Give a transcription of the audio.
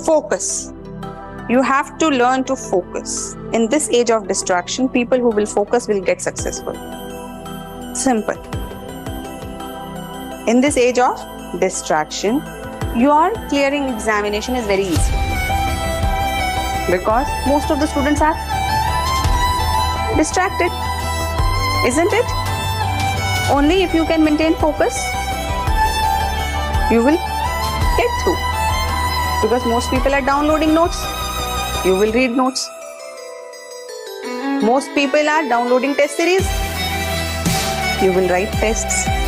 Focus. You have to learn to focus. In this age of distraction, people who will focus will get successful. Simple. In this age of distraction, your clearing examination is very easy. Because most of the students are distracted. Isn't it? Only if you can maintain focus, you will get through. Because most people are downloading notes, you will read notes. Most people are downloading test series, you will write tests.